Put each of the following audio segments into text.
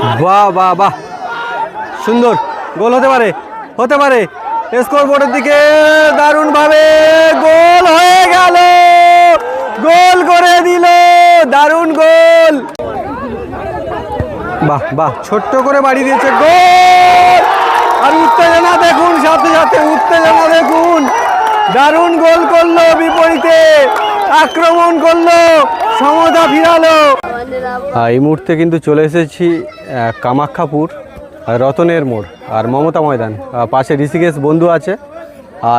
বাহ বাহ বাহ, সুন্দর গোল হতে পারে, হতে পারে। স্কোর বোর্ডের দিকে দারুণ ভাবে গোল হয়ে গেল, গোল করে দিল, দারুণ গোল। বাহ বাহ, ছোট্ট করে বাড়ি দিয়েছে, গোল। আর উত্তেজনা দেখুন, সাথে সাথে উত্তেজনা দেখুন, দারুণ গোল করলো, বিপরীতে আক্রমণ করলো, সমতা ফিরালো। এই মুহূর্তে কিন্তু চলে এসেছি কামাখ্যাপুর রতনের মোড় আর মমতা ময়দান, পাশে ঋষিকেশ বন্ধু আছে।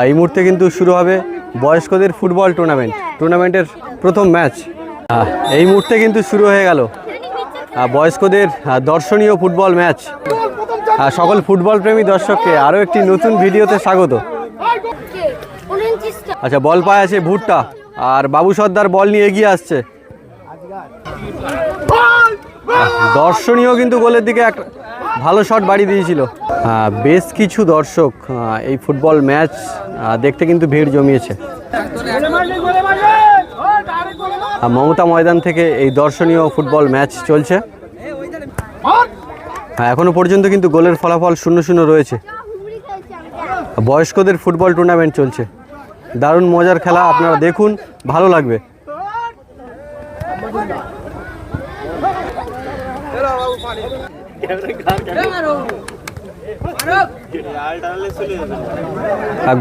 এই মুহূর্তে কিন্তু শুরু হবে বয়স্কদের ফুটবল টুর্নামেন্টের প্রথম ম্যাচ। এই মুহূর্তে কিন্তু শুরু হয়ে গেল বয়স্কদের দর্শনীয় ফুটবল ম্যাচ। সকল ফুটবল প্রেমী দর্শককে আরও একটি নতুন ভিডিওতে স্বাগত। আচ্ছা, বল পায় আছে ভুট্টা, আর বাবু সর্দার বল নিয়ে এগিয়ে আসছে। দর্শনীয় কিন্তু গোলের দিকে এক ভালো শট বাড়ি দিয়েছিল। বেশ কিছু দর্শক এই ফুটবল ম্যাচ দেখতে কিন্তু ভিড় জমিয়েছে। মমতা ময়দান থেকে এই দর্শনীয় ফুটবল ম্যাচ চলছে। এখনো পর্যন্ত কিন্তু গোলের ফলাফল 0-0 রয়েছে। বয়স্কদের ফুটবল টুর্নামেন্ট চলছে, দারুণ মজার খেলা, আপনারা দেখুন, ভালো লাগবে।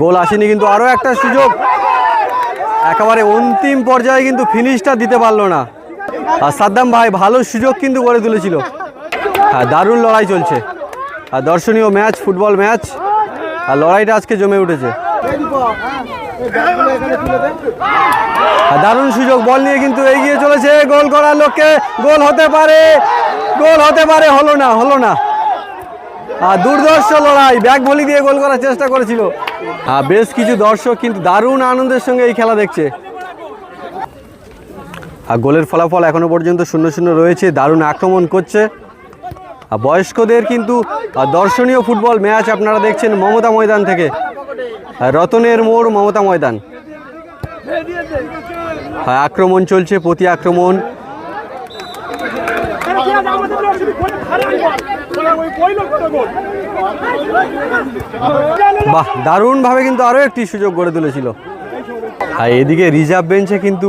গোল আসেনি, কিন্তু আরো একটা সুযোগ, একেবারে অন্তিম পর্যায়ে কিন্তু ফিনিশটা দিতে পারলো না। আর সাদ্দাম ভাই ভালো সুযোগ কিন্তু করে তুলেছিল। দারুণ লড়াই চলছে, আর দর্শনীয় ম্যাচ, ফুটবল ম্যাচ, আর লড়াইটা আজকে জমে উঠেছে। দারুণ সুযোগ, বল নিয়ে কিন্তু এগিয়ে চলেছে গোল করার লক্ষ্যে, গোল হতে পারে, গোল হতে পারে, হলো না, হলো না। দুর্ধর্ষ লড়াই, ব্যাক ভলি দিয়ে গোল করার চেষ্টা করেছিল। বেশ কিছু দর্শক কিন্তু দারুণ আনন্দের সঙ্গে এই খেলা দেখছে। আর গোলের ফলাফল এখনো পর্যন্ত 0-0 রয়েছে, দারুণ আক্রমণ করছে। বয়স্কদের কিন্তু দর্শনীয় ফুটবল ম্যাচ আপনারা দেখছেন মমতা ময়দান থেকে, রতনের মোড় মমতা ময়দান। আক্রমণ চলছে, প্রতি আক্রমণ। বাহ, দারুণ ভাবে কিন্তু আরো একটি সুযোগ গড়ে তুলেছিল। আর এদিকে রিজার্ভ বেঞ্চে কিন্তু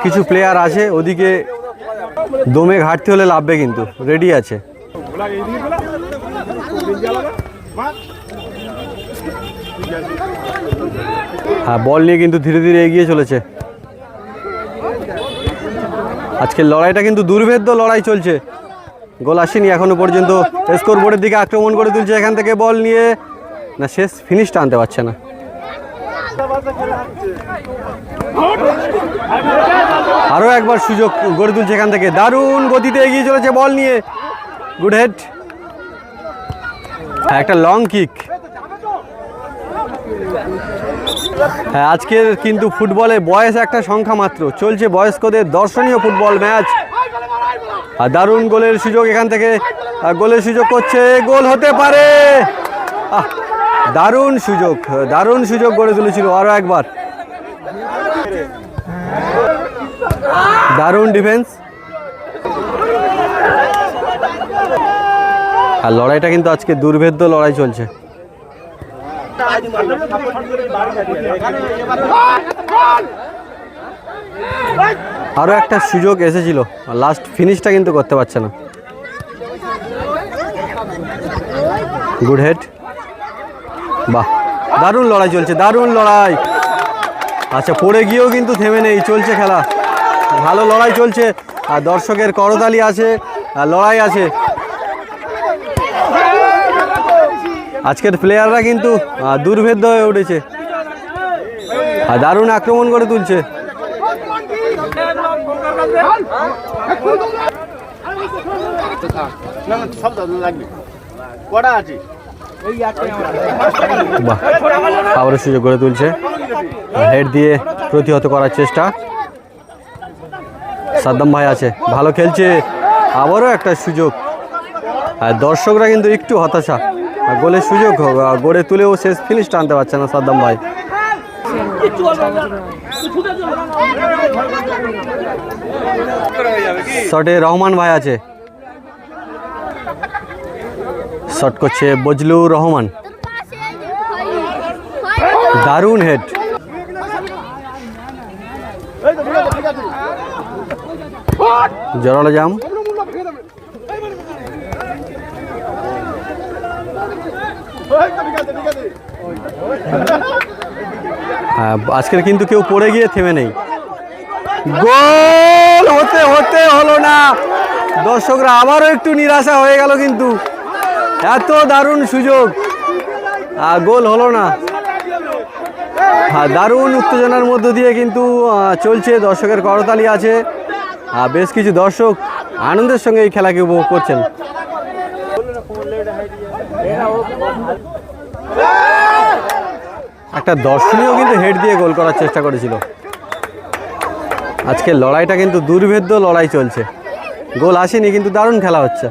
কিছু প্লেয়ার আছে, ওদিকে দমে ঘাটতি হলে লাভবে, কিন্তু রেডি আছে। হ্যাঁ, বল নিয়ে কিন্তু ধীরে ধীরে এগিয়ে চলেছে। আজকের লড়াইটা কিন্তু দুর্ভেদ্য লড়াই চলছে, গোল আসেনি এখনো পর্যন্ত। স্কোর বোর্ডের দিকে আক্রমণ করে তুলছে, এখান থেকে বল নিয়ে না, শেষ ফিনিশটা আনতে পারছে না। আরো একবার সুযোগ গড়ে তুলছে এখান থেকে, দারুণ গতিতে এগিয়ে চলেছে বল নিয়ে, গুড হেড। একটা লং কিক। হ্যাঁ, আজকের কিন্তু ফুটবলে বয়স একটা সংখ্যা মাত্র, চলছে বয়স্কদের দর্শনীয় ফুটবল ম্যাচ। আর দারুণ গোলের সুযোগ, এখান থেকে গোলের সুযোগ করছে, গোল হতে পারে। দারুণ সুযোগ, দারুণ সুযোগ গড়ে তুলেছিল আরো একবার। দারুণ ডিফেন্স। আর লড়াইটা কিন্তু আজকে দুর্ভেদ্য লড়াই চলছে। আরো একটা সুযোগ এসেছিল, লাস্ট ফিনিশটা কিন্তু করতে পারছে না। Good head. বাহ, দারুণ লড়াই চলছে, দারুণ লড়াই। আচ্ছা, পড়ে গিয়েও কিন্তু থেমে নেই, চলছে খেলা, ভালো লড়াই চলছে। আর দর্শকের করতালি আছে, আর লড়াই আছে। আজকের প্লেয়াররা কিন্তু দুর্ভেদ্য হয়ে উঠেছে, আর দারুণ আক্রমণ করে তুলছে। আবারও সুযোগ করে তুলছে, হেড দিয়ে প্রতিহত করার চেষ্টা। সাদ্দাম ভাই আছে, ভালো খেলছে, আবারও একটা সুযোগ। আর দর্শকরা কিন্তু একটু হতাশা, গোলের সুযোগ গড়ে তুলেও শেষ ফিনিশটা আনতে পারছে না সাদ্দাম ভাই। শটে রহমান ভাই আছে, শট করছে বজলুর রহমান, দারুণ হেড। জোরালো জাম, আজকের কিন্তু কেউ পড়ে গিয়ে থেমে নেই। গোল হতে হতে হলো না, দর্শকরা আবারও একটু নিরাশা হয়ে গেল, কিন্তু এত দারুণ সুযোগ গোল হলো না। দারুণ উত্তেজনার মধ্য দিয়ে কিন্তু চলছে, দর্শকের করতালি আছে, বেশ কিছু দর্শক আনন্দের সঙ্গে এই খেলাকে উপভোগ করছেন। একটা দর্শনীয় কিন্তু হেড দিয়ে গোল করার চেষ্টা করেছিল। আজকের লড়াইটা কিন্তু দুর্ভেদ্য লড়াই চলছে, গোল আসেনি কিন্তু দারুণ খেলা হচ্ছে।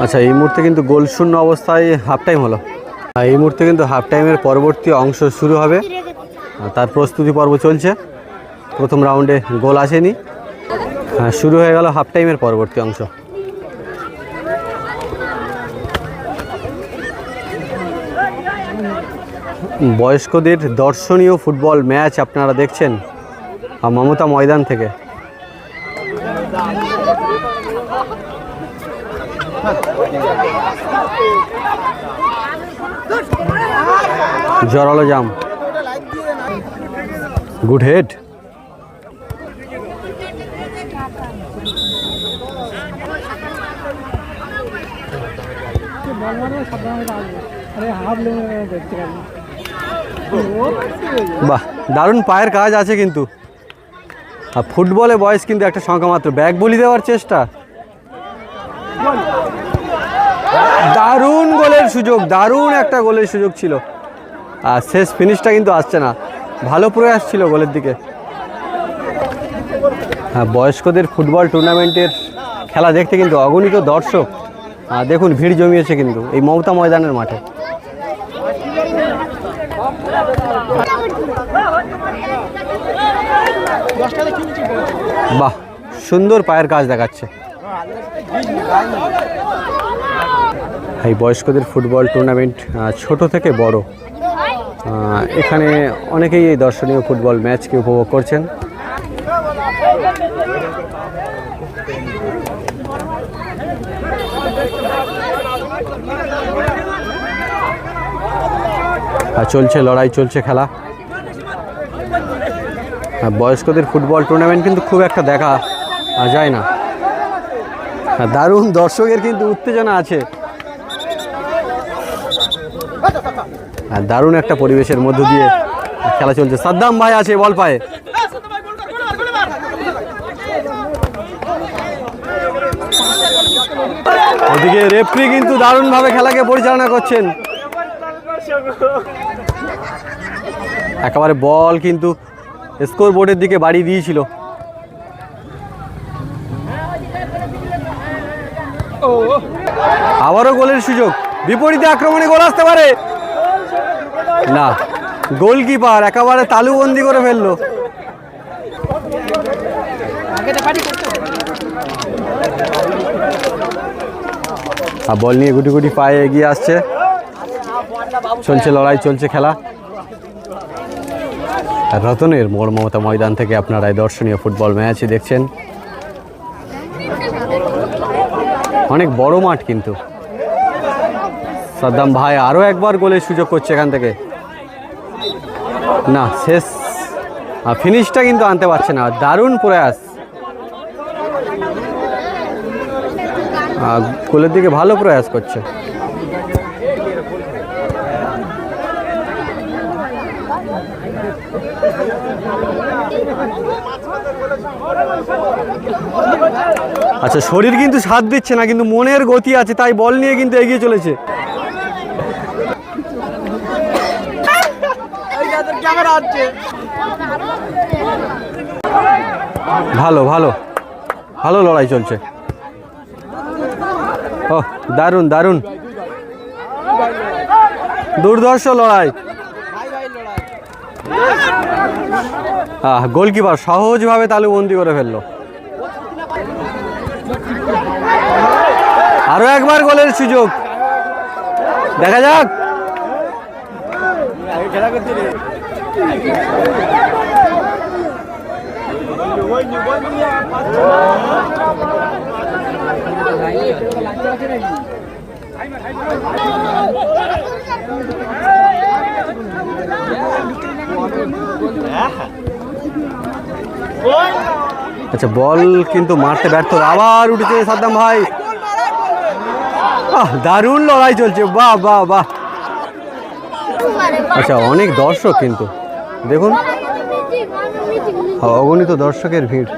আচ্ছা, এই মুহূর্তে কিন্তু গোল শূন্য অবস্থায় হাফ টাইম হলো। এই মুহূর্তে কিন্তু হাফ টাইমের পরবর্তী অংশ শুরু হবে, তার প্রস্তুতি পর্ব চলছে। প্রথম রাউন্ডে গোল আসেনি, শুরু হয়ে গেল হাফ টাইমের পরবর্তী অংশ। বয়স্কদের দর্শনীয় ফুটবল ম্যাচ আপনারা দেখছেন মমতা ময়দান থেকে। জোরালো জাম, গুড হেড। বাহ, দারুণ পায়ের কাজ আছে কিন্তু। আর ফুটবলে বয়স কিন্তু একটা সংখ্যা মাত্র। ব্যাক বলি দেওয়ার চেষ্টা, দারুণ গোলের সুযোগ, দারুণ একটা গোলের সুযোগ ছিল, আর শেষ ফিনিশটা কিন্তু আসছে না। ভালো প্রয়াস ছিল গোলের দিকে। হ্যাঁ, বয়স্কদের ফুটবল টুর্নামেন্টের খেলা দেখতে কিন্তু অগণিত দর্শক দেখুন ভিড় জমিয়েছে কিন্তু এই মমতা ময়দানের মাঠে। বাহ, সুন্দর পায়ের কাজ দেখাচ্ছে। এই বয়স্কদের ফুটবল টুর্নামেন্ট ছোট থেকে বড়, এখানে অনেকেই এই দর্শনীয় ফুটবল ম্যাচকে উপভোগ করছেন। চলছে লড়াই, চলছে খেলা। বয়স্কদের ফুটবল টুর্নামেন্ট কিন্তু খুব একটা দেখা যায় না। দারুণ দর্শকের কিন্তু উত্তেজনা আছে, দারুণ একটা পরিবেশের মধ্য দিয়ে খেলা চলছে। সাদ্দাম ভাই আছে বল পায়ে, ওদিকে রেফারি কিন্তু দারুণভাবে খেলাকে পরিচালনা করছেন। একেবারে বল কিন্তু স্কোর বোর্ডের দিকে বাড়িয়ে দিয়েছিল। আবারও গোলের সুযোগ, বিপরীতে আক্রমণে গোল আসতে পারে না, গোলকিপার একেবারে তালুবন্দি করে ফেললো। বল নিয়ে গুটি গুটি পায়ে এগিয়ে আসছে, চলছে লড়াই, চলছে খেলা। রতনের মোড় মমতা ময়দান থেকে আপনারা এই দর্শনীয় ফুটবল ম্যাচই দেখছেন। অনেক বড় মাঠ কিন্তু। সাদ্দাম ভাই আরও একবার গোলের সুযোগ করছে এখান থেকে, না শেষ ফিনিশটা কিন্তু আনতে পারছে না। দারুণ প্রয়াস, গোলের দিকে ভালো প্রয়াস করছে। আচ্ছা, শরীর কিন্তু সাথ দিচ্ছে না, কিন্তু মনের গতি আছে, তাই বল নিয়ে কিন্তু এগিয়ে চলেছে। ভালো ভালো ভালো লড়াই চলছে। ও দারুণ দারুণ, দুর্ধর্ষ লড়াই। গোলকিপার সহজভাবে তালুবন্দি করে ফেললো। আরো একবার গোলের সুযোগ, দেখা যাক। আচ্ছা, বল কিন্তু মারতে ব্যর্থ, আবার উঠেছে সাদ্দাম ভাই। দারুণ লড়াই চলছে, বাহ বাহ বাহ। আচ্ছা, অনেক দর্শক কিন্তু দেখুন, অগণিত দর্শকের ভিড়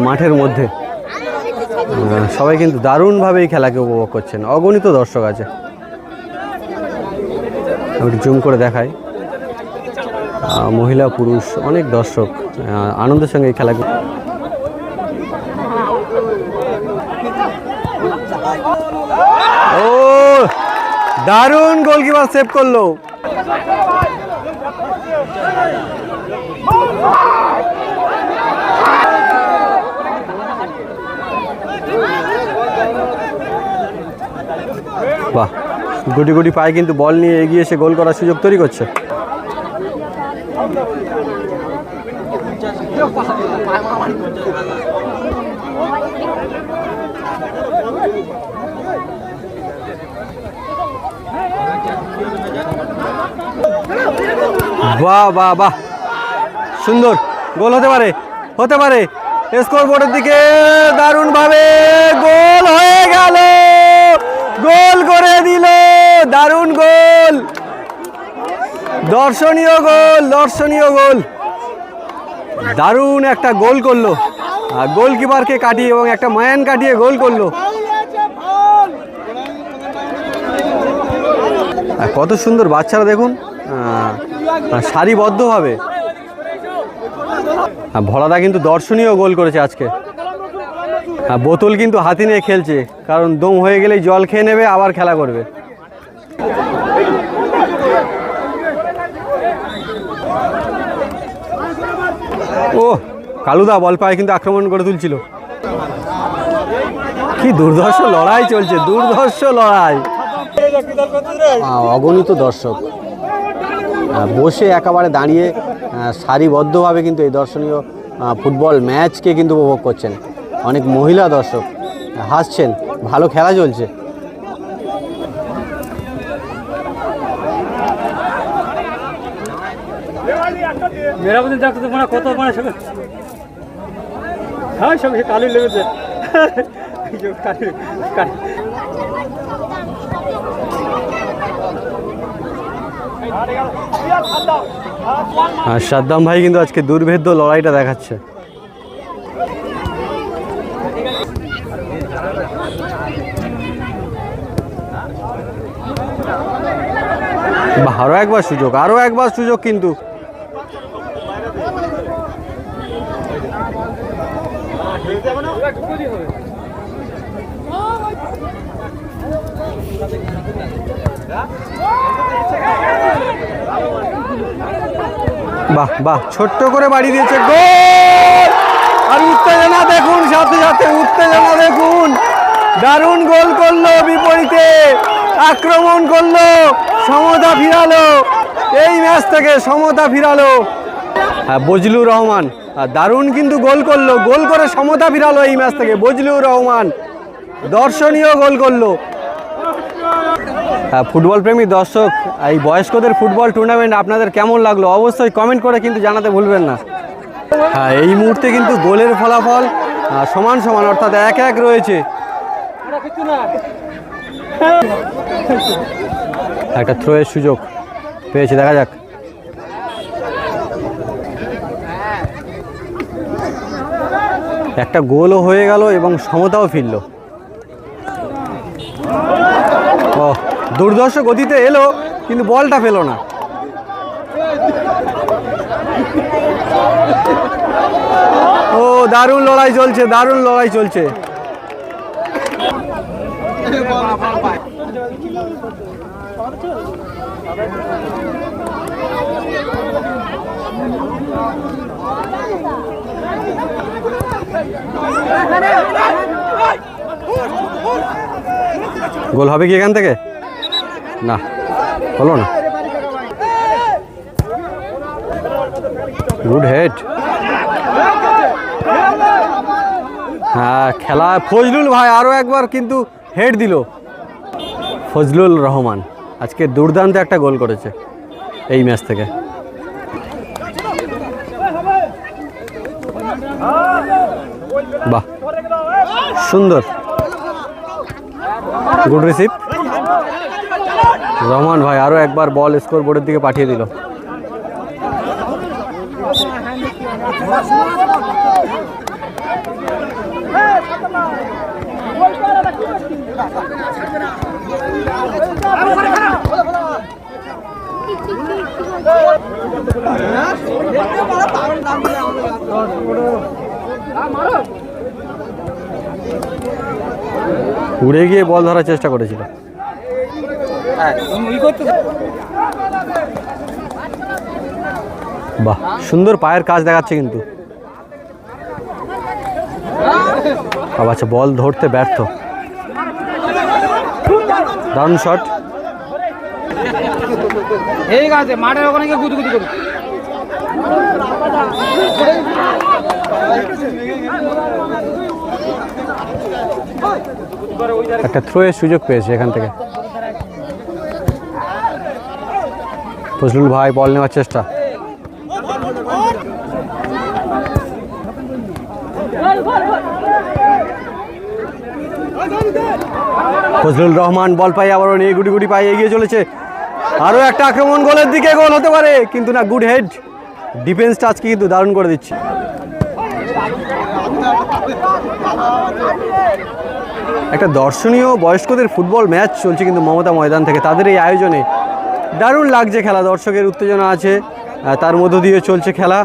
মাঠের মধ্যে। সবাই কিন্তু দারুণভাবে এই খেলাকে উপভোগ করছেন, অগণিত দর্শক আছে। আমি জুম করে দেখাই, মহিলা পুরুষ অনেক দর্শক আনন্দের সঙ্গে এই খেলাকে। ও দারুণ, গোলকিপার সেভ করলো। বাহ, গুটি গুটি পায়ে কিন্তু বল নিয়ে এগিয়ে এসে গোল করার সুযোগ তৈরি করছে। বাহ বাহ বাহ, সুন্দর গোল হতে পারে, হতে পারে। স্কোর বোর্ডের দিকে দারুণ ভাবে গোল হয়ে গেল, গোল করে দিল, দারুণ গোল, দর্শনীয় গোল, দর্শনীয় গোল, দারুণ একটা গোল করলো, গোলকিপারকে কাটিয়ে এবং একটা ম্যান কাটিয়ে গোল করলো। কত সুন্দর বাচ্চারা দেখুন, সারিবদ্ধভাবে। ভোলাদা কিন্তু দর্শনীয় গোল করেছে আজকে। বোতল কিন্তু হাতে নিয়ে খেলছে, কারণ দম হয়ে গেলেই জল খেয়ে নেবে, আবার খেলা করবে। ও কালুদা বল পায়ে কিন্তু আক্রমণ করে তুলছিল। কি দুর্ধর্ষ লড়াই চলছে, দুর্ধর্ষ লড়াই। অগণিত দর্শক বসে একেবারে দাঁড়িয়ে সারিবদ্ধভাবে কিন্তু এই দর্শনীয় ফুটবল ম্যাচকে কিন্তু উপভোগ করছেন। অনেক মহিলা দর্শক হাসছেন, ভালো খেলা চলছে। সাদ্দাম ভাই কিন্তু আজকে দুর্ভেদ্য লড়াইটা দেখাচ্ছে। আরো একবার সুযোগ, আরো একবার সুযোগ কিন্তু। বাহ বাহ, ছোট্ট করে বাড়ি দিয়েছে, গোল। আর উত্তেজনা দেখুন, সাথে সাথে উত্তেজনা দেখুন, দারুণ গোল করলো বিপরীতে, আক্রমণ করলো, সমতা ফিরালো, এই ম্যাচ থেকে সমতা ফিরালো বজলুর রহমান। দারুণ কিন্তু গোল করলো, গোল করে সমতা ফিরালো এই ম্যাচ থেকে বজলুর রহমান, দর্শনীয় গোল করলো। ফুটবল প্রেমী দর্শক, এই বয়স্কদের ফুটবল টুর্নামেন্ট আপনাদের কেমন লাগলো অবশ্যই কমেন্ট করে কিন্তু জানাতে ভুলবেন না। হ্যাঁ, এই মুহূর্তে কিন্তু গোলের ফলাফল সমান সমান, অর্থাৎ 1-1 রয়েছে। একটা থ্রোয়ের সুযোগ পেয়েছে, দেখা যাক। একটা গোলও হয়ে গেল এবং সমতাও ফিরল। ও দুর্ধর্ষ গতিতে এলো, কিন্তু বলটা পেল না। ও দারুণ লড়াই চলছে, দারুণ লড়াই চলছে। গোল হবে কি এখান থেকে? না, হলো না। Good head. হ্যাঁ, খেলা ফজলুল ভাই আরও একবার কিন্তু হেড দিল। ফজলুল রহমান আজকে দুর্দান্ত একটা গোল করেছে এই ম্যাচ থেকে। বাহ, সুন্দর, গুড রিসিভ। রহমান ভাই আরও একবার বল স্কোর বোর্ডের দিকে পাঠিয়ে দিল। উড়ে গিয়ে বল ধরার চেষ্টা করেছিল। বাহ, সুন্দর পায়ের কাজ দেখাচ্ছে কিন্তু। আচ্ছা, বল ধরতে ব্যর্থ। দারুণ শট। ঠিক আছে, মাঠের ওখানে গিয়ে গুদগুদি করুন। একটা থ্রোয়ের সুযোগ পেয়েছে এখান থেকে। ফজলুল ভাই বল নেওয়ার চেষ্টা। ফজলুল রহমান বল পাই আবারও নিয়ে গুটি গুটি পাই এগিয়ে চলেছে। আরও একটা আক্রমণ, গোলের দিকে গোল হতে পারে কিন্তু না। Good head. ডিফেন্সটা আজকে কিন্তু দারুণ করে দিচ্ছে। একটা দর্শনীয় বয়স্কদের ফুটবল ম্যাচ চলছে কিন্তু মমতা ময়দান থেকে। তাদের এই আয়োজনে দারুণ লাগছে খেলা, দর্শকের উত্তেজনা আছে, তার মধ্য দিয়ে চলছে খেলা।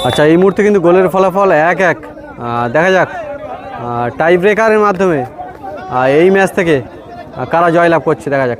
আচ্ছা, এই মুহূর্তে কিন্তু গোলের ফলাফল 1-1। দেখা যাক টাই ব্রেকারের মাধ্যমে এই ম্যাচ থেকে কারা জয়লাভ করছে, দেখা যাক।